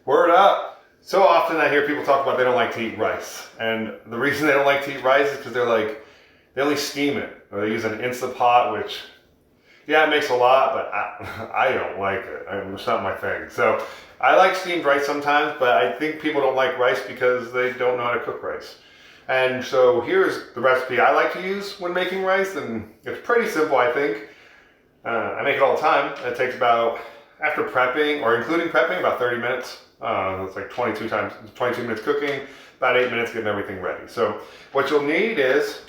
Word up. So often I hear people talk about they don't like to eat rice. And the reason they don't like to eat rice is because they only steam it. Or they use an Instant Pot, which, yeah, it makes a lot, but I don't like it. It's not my thing. So I like steamed rice sometimes, but I think people don't like rice because they don't know how to cook rice. And so here's the recipe I like to use when making rice, and it's pretty simple, I think. I make it all the time. It takes about, after prepping, or including prepping, about 30 minutes. It's like 22 minutes cooking, about 8 minutes getting everything ready. So what you'll need is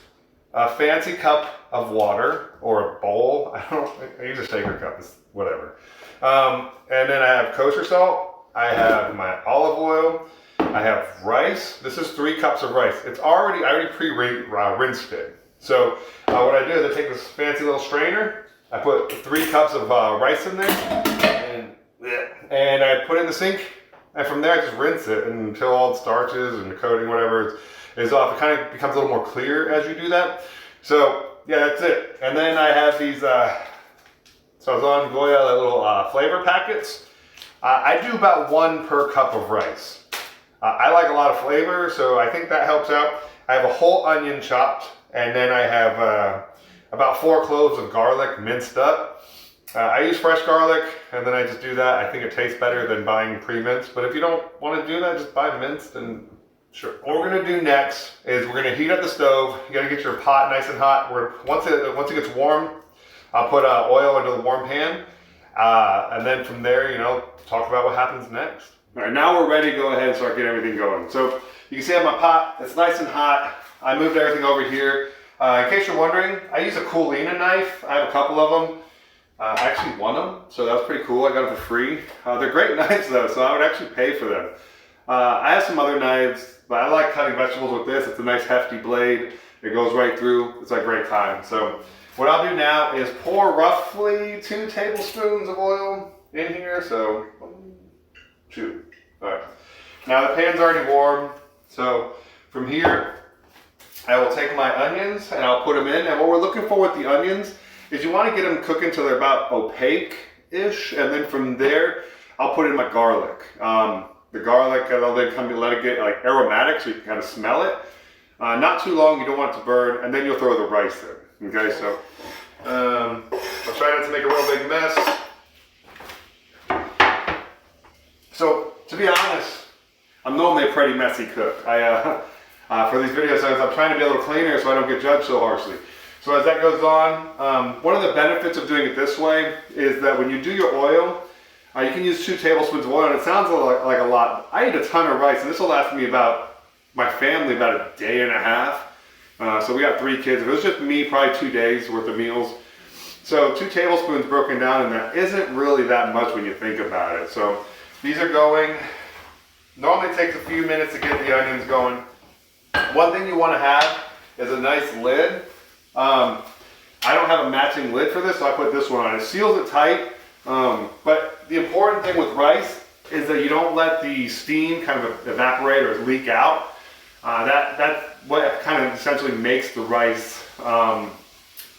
a fancy cup of water, or a bowl. I use a shaker cup, it's whatever. And then I have kosher salt, I have my olive oil, I have rice. This is 3 cups of rice. I already pre-rinsed it. So what I do is I take this fancy little strainer, I put 3 cups of rice in there, and I put it in the sink, and from there I just rinse it until all the starches and the coating, whatever, is off. It kind of becomes a little more clear as you do that. So yeah, that's it. And then I have these Sason Goya little flavor packets. I do about 1 per cup of rice. I like a lot of flavor, so I think that helps out. I have a whole onion chopped, and then I have about 4 cloves of garlic minced up. I use fresh garlic, and then I just do that. I think it tastes better than buying pre-minced, but if you don't want to do that, just buy minced and sure. What we're gonna do next is we're gonna heat up the stove. You gotta get your pot nice and hot. Once it gets warm, I'll put oil into the warm pan, and then from there, talk about what happens next. All right, now we're ready to go ahead and start getting everything going. So you can see I have my pot. It's nice and hot. I moved everything over here. In case you're wondering, I use a Coolina knife. I have a couple of them. I actually won them, so that was pretty cool. I got them for free. They're great knives though, so I would actually pay for them. I have some other knives, but I like cutting vegetables with this. It's a nice hefty blade. It goes right through. It's a great time. So what I'll do now is pour roughly 2 tablespoons of oil in here. So 2. All right. Now the pan's already warm. So from here, I will take my onions and I'll put them in. And what we're looking for with the onions is you want to get them cooking until they're about opaque-ish. And then from there, I'll put in my garlic. The garlic, I'll then let it get like aromatic so you can kind of smell it. Not too long, you don't want it to burn, and then you'll throw the rice in. Okay, so I'll try not to make a real big mess. So to be honest, I'm normally a pretty messy cook. For these videos, I'm trying to be a little cleaner so I don't get judged so harshly. So as that goes on, one of the benefits of doing it this way is that when you do your oil, you can use 2 tablespoons of oil, and it sounds like a lot. I eat a ton of rice, and this will last me my family about a day and a half. So we got 3 kids. If it was just me, probably 2 days worth of meals. So 2 tablespoons broken down, and that isn't really that much when you think about it. So these are going. Normally it takes a few minutes to get the onions going. One thing you want to have is a nice lid. I don't have a matching lid for this, so I put this one on. It seals it tight. But the important thing with rice is that you don't let the steam kind of evaporate or leak out. That's what kind of essentially makes the rice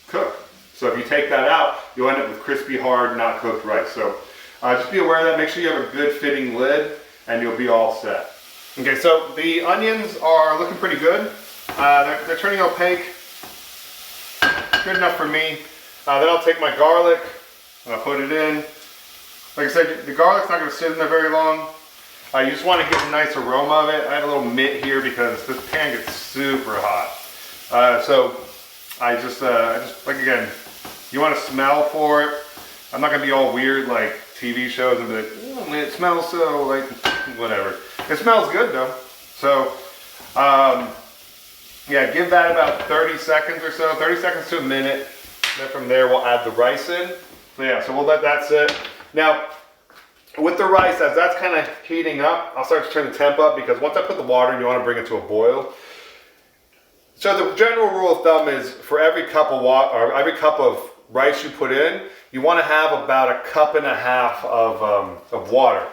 cook. So if you take that out, you'll end up with crispy, hard, not cooked rice. So just be aware of that. Make sure you have a good fitting lid and you'll be all set. Okay, so the onions are looking pretty good. They're turning opaque. Good enough for me. Then I'll take my garlic. I'll put it in. Like I said, the garlic's not going to sit in there very long. You just want to get a nice aroma of it. I have a little mitt here because this pan gets super hot. So I just like, again, you want to smell for it. I'm not going to be all weird like TV shows and be like, oh man, it smells so like, whatever. It smells good though. So, yeah, give that about 30 seconds or so, 30 seconds to a minute. Then from there, we'll add the rice in. So yeah, so we'll let that sit. Now, with the rice, as that's kind of heating up, I'll start to turn the temp up because once I put the water in, you want to bring it to a boil. So the general rule of thumb is for every cup of water, or every cup of rice you put in, you want to have about 1.5 cups of water.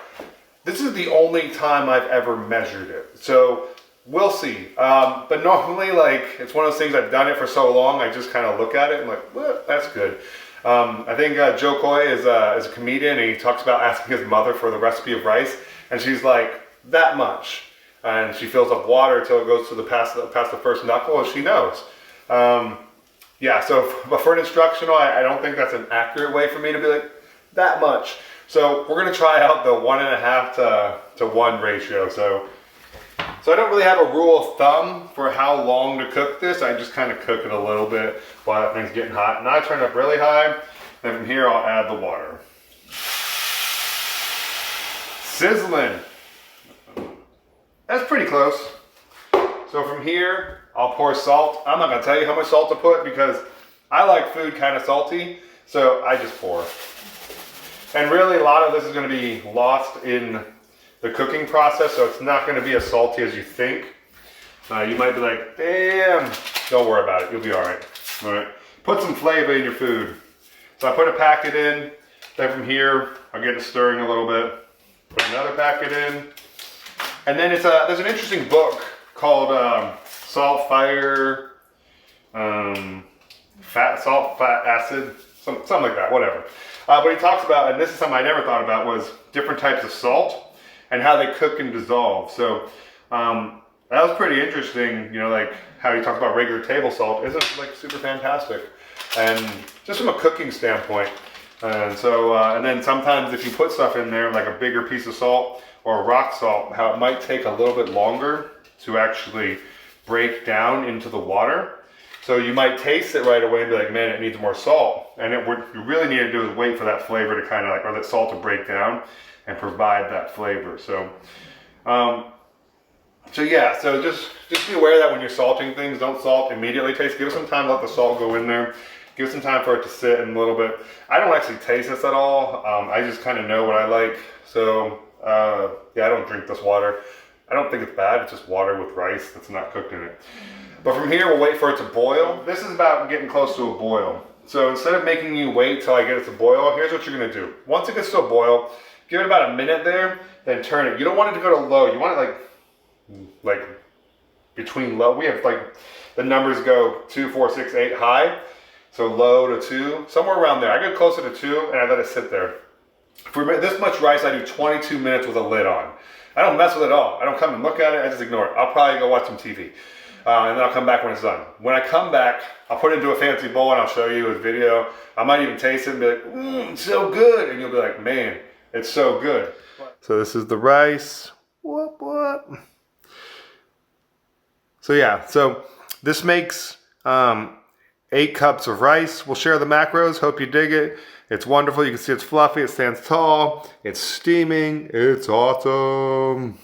This is the only time I've ever measured it. So we'll see. But normally, like, it's one of those things, I've done it for so long, I just kind of look at it and like, well, that's good. I think Joe Coy is a comedian, and he talks about asking his mother for the recipe of rice. And she's like, that much. And she fills up water until it goes to past the first knuckle, and she knows. Yeah, so but for an instructional, I don't think that's an accurate way for me to be like, that much. So we're gonna try out the 1.5 to 1 ratio. So I don't really have a rule of thumb for how long to cook this. I just kind of cook it a little bit while that thing's getting hot. And I turn it up really high, and from here I'll add the water. Sizzling. That's pretty close. So from here, I'll pour salt. I'm not gonna tell you how much salt to put because I like food kind of salty, so I just pour. And really a lot of this is gonna be lost in the cooking process, so it's not gonna be as salty as you think. You might be like, damn, don't worry about it, you'll be all right. All right, put some flavor in your food. So I put a packet in, then from here, I'll get it stirring a little bit, put another packet in, and then there's an interesting book called Salt, Fire, Salt, Fat, Acid, something like that, whatever. But he talks about, and this is something I never thought about, was different types of salt and how they cook and dissolve. So that was pretty interesting, you know, like how he talks about regular table salt isn't like super fantastic. And just from a cooking standpoint. And so, and then sometimes if you put stuff in there, like a bigger piece of salt or rock salt, how it might take a little bit longer to actually break down into the water. So you might taste it right away and be like, man, it needs more salt. And what you really need to do is wait for that flavor to kind of like, or that salt to break down and provide that flavor. So, yeah, so just be aware that when you're salting things, don't salt immediately taste. Give it some time to let the salt go in there. Give it some time for it to sit in a little bit. I don't actually taste this at all. I just kind of know what I like. So, yeah, I don't drink this water. I don't think it's bad. It's just water with rice that's not cooked in it. But from here, we'll wait for it to boil. This is about getting close to a boil. So instead of making you wait till I get it to boil, here's what you're gonna do. Once it gets to a boil, give it about a minute there, then turn it. You don't want it to go to low. You want it like between low. We have like, the numbers go 2, 4, 6, 8 high. So low to 2, somewhere around there. I get closer to 2 and I let it sit there. For this much rice, I do 22 minutes with a lid on. I don't mess with it at all. I don't come and look at it, I just ignore it. I'll probably go watch some TV. And then I'll come back when it's done. When I come back, I'll put it into a fancy bowl and I'll show you a video. I might even taste it and be like, it's so good. And you'll be like, man, it's so good. So this is the rice. Whoop, whoop. So yeah, so this makes 8 cups of rice. We'll share the macros. Hope you dig it. It's wonderful. You can see it's fluffy. It stands tall. It's steaming. It's awesome.